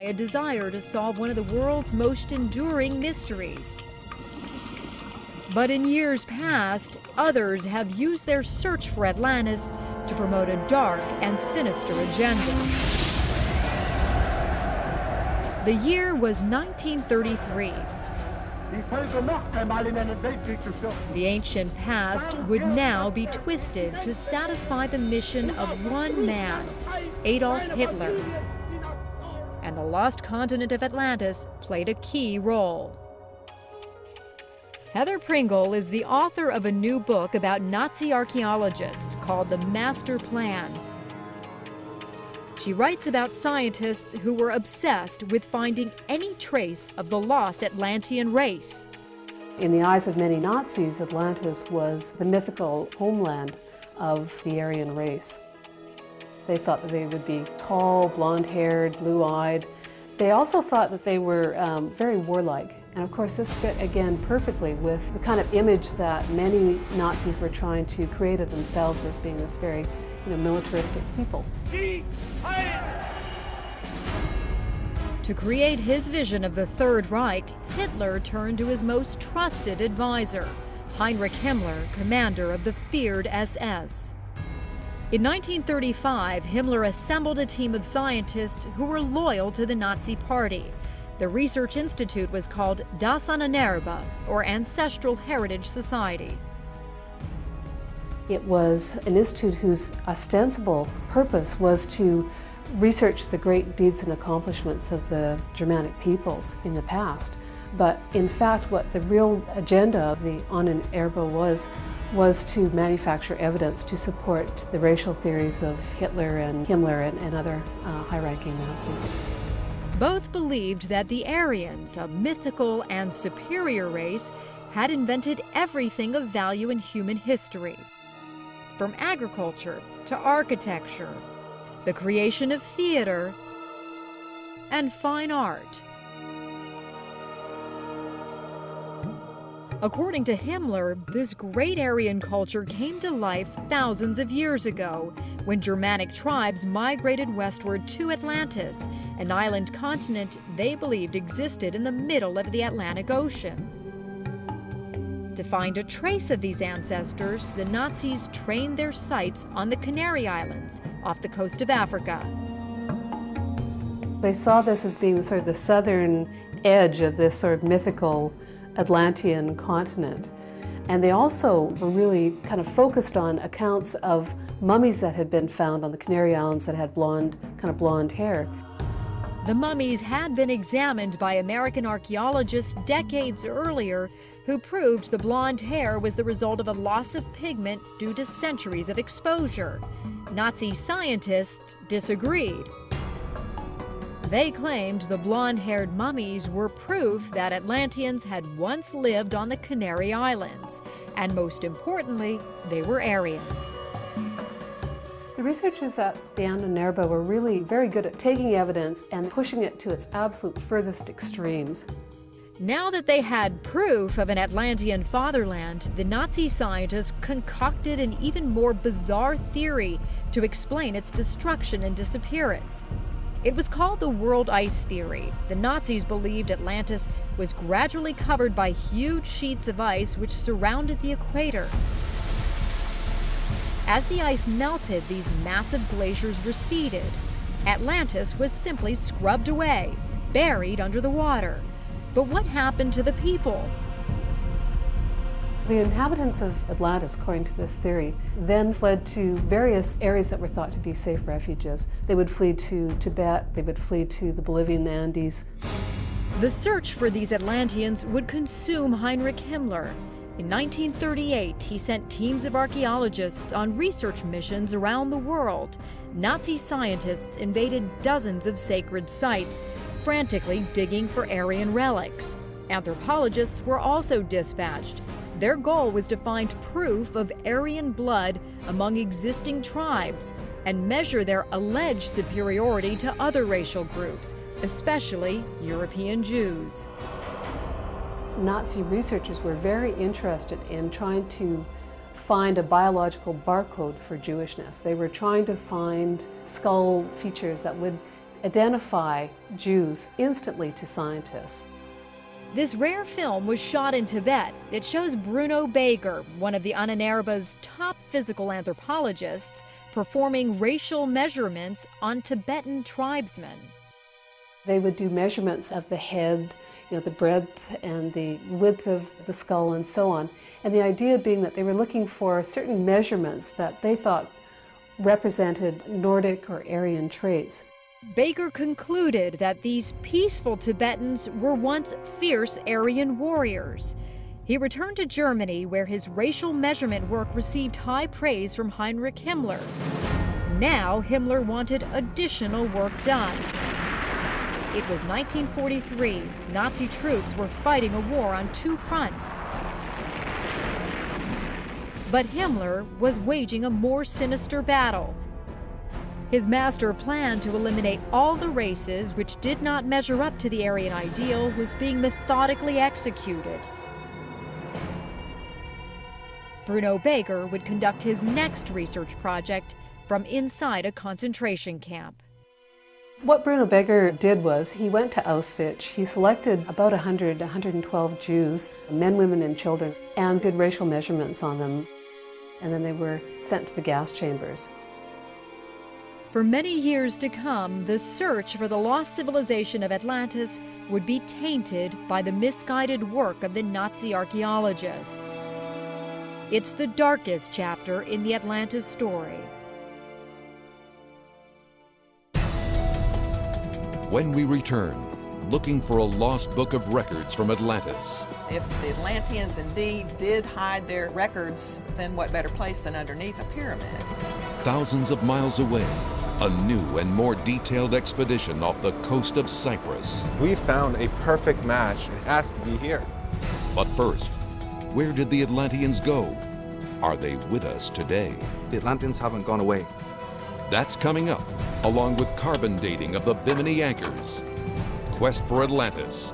a desire to solve one of the world's most enduring mysteries. But in years past, others have used their search for Atlantis to promote a dark and sinister agenda. The year was 1933. The ancient past would now be twisted to satisfy the mission of one man, Adolf Hitler. And the lost continent of Atlantis played a key role. Heather Pringle is the author of a new book about Nazi archaeologists called The Master Plan. She writes about scientists who were obsessed with finding any trace of the lost Atlantean race. In the eyes of many Nazis, Atlantis was the mythical homeland of the Aryan race. They thought that they would be tall, blonde-haired, blue-eyed. They also thought that they were very warlike. And of course, this fit again perfectly with the kind of image that many Nazis were trying to create of themselves as being this very militaristic people. To create his vision of the Third Reich, Hitler turned to his most trusted advisor, Heinrich Himmler, commander of the feared SS. In 1935, Himmler assembled a team of scientists who were loyal to the Nazi Party. The research institute was called Das Ahnenerbe, or Ancestral Heritage Society. It was an institute whose ostensible purpose was to research the great deeds and accomplishments of the Germanic peoples in the past. But in fact, what the real agenda of the Ahnenerbe was to manufacture evidence to support the racial theories of Hitler and Himmler and other high-ranking Nazis. Both believed that the Aryans, a mythical and superior race, had invented everything of value in human history. From agriculture to architecture, the creation of theater, and fine art. According to Himmler, this great Aryan culture came to life thousands of years ago when Germanic tribes migrated westward to Atlantis, an island continent they believed existed in the middle of the Atlantic Ocean. To find a trace of these ancestors, the Nazis trained their sights on the Canary Islands off the coast of Africa. They saw this as being sort of the southern edge of this sort of mythical Atlantean continent. And they also were really kind of focused on accounts of mummies that had been found on the Canary Islands that had blonde hair. The mummies had been examined by American archaeologists decades earlier, who proved the blonde hair was the result of a loss of pigment due to centuries of exposure. Nazi scientists disagreed. They claimed the blonde-haired mummies were proof that Atlanteans had once lived on the Canary Islands, and most importantly, they were Aryans. The researchers at the Ahnenerbe were really very good at taking evidence and pushing it to its absolute furthest extremes. Now that they had proof of an Atlantean fatherland, the Nazi scientists concocted an even more bizarre theory to explain its destruction and disappearance. It was called the world ice theory. The Nazis believed Atlantis was gradually covered by huge sheets of ice which surrounded the equator. As the ice melted, these massive glaciers receded. Atlantis was simply scrubbed away, buried under the water. But what happened to the people? The inhabitants of Atlantis, according to this theory, then fled to various areas that were thought to be safe refuges. They would flee to Tibet, they would flee to the Bolivian Andes. The search for these Atlanteans would consume Heinrich Himmler. In 1938, he sent teams of archaeologists on research missions around the world. Nazi scientists invaded dozens of sacred sites, frantically digging for Aryan relics. Anthropologists were also dispatched. Their goal was to find proof of Aryan blood among existing tribes and measure their alleged superiority to other racial groups, especially European Jews. Nazi researchers were very interested in trying to find a biological barcode for Jewishness. They were trying to find skull features that would identify Jews instantly to scientists. This rare film was shot in Tibet. It shows Bruno Bager, one of the Ananeraba's top physical anthropologists, performing racial measurements on Tibetan tribesmen. They would do measurements of the head, the breadth and the width of the skull and so on. And the idea being that they were looking for certain measurements that they thought represented Nordic or Aryan traits. Baker concluded that these peaceful Tibetans were once fierce Aryan warriors. He returned to Germany, where his racial measurement work received high praise from Heinrich Himmler. Now Himmler wanted additional work done. It was 1943. Nazi troops were fighting a war on two fronts. But Himmler was waging a more sinister battle. His master plan to eliminate all the races which did not measure up to the Aryan ideal was being methodically executed. Bruno Bager would conduct his next research project from inside a concentration camp. What Bruno Bager did was he went to Auschwitz. He selected about 112 Jews, men, women, and children, and did racial measurements on them. And then they were sent to the gas chambers. For many years to come, the search for the lost civilization of Atlantis would be tainted by the misguided work of the Nazi archaeologists. It's the darkest chapter in the Atlantis story. When we return, looking for a lost book of records from Atlantis. If the Atlanteans indeed did hide their records, then what better place than underneath a pyramid? Thousands of miles away, a new and more detailed expedition off the coast of Cyprus. We found a perfect match. It has to be here. But first, where did the Atlanteans go? Are they with us today? The Atlanteans haven't gone away. That's coming up, along with carbon dating of the Bimini anchors. Quest for Atlantis,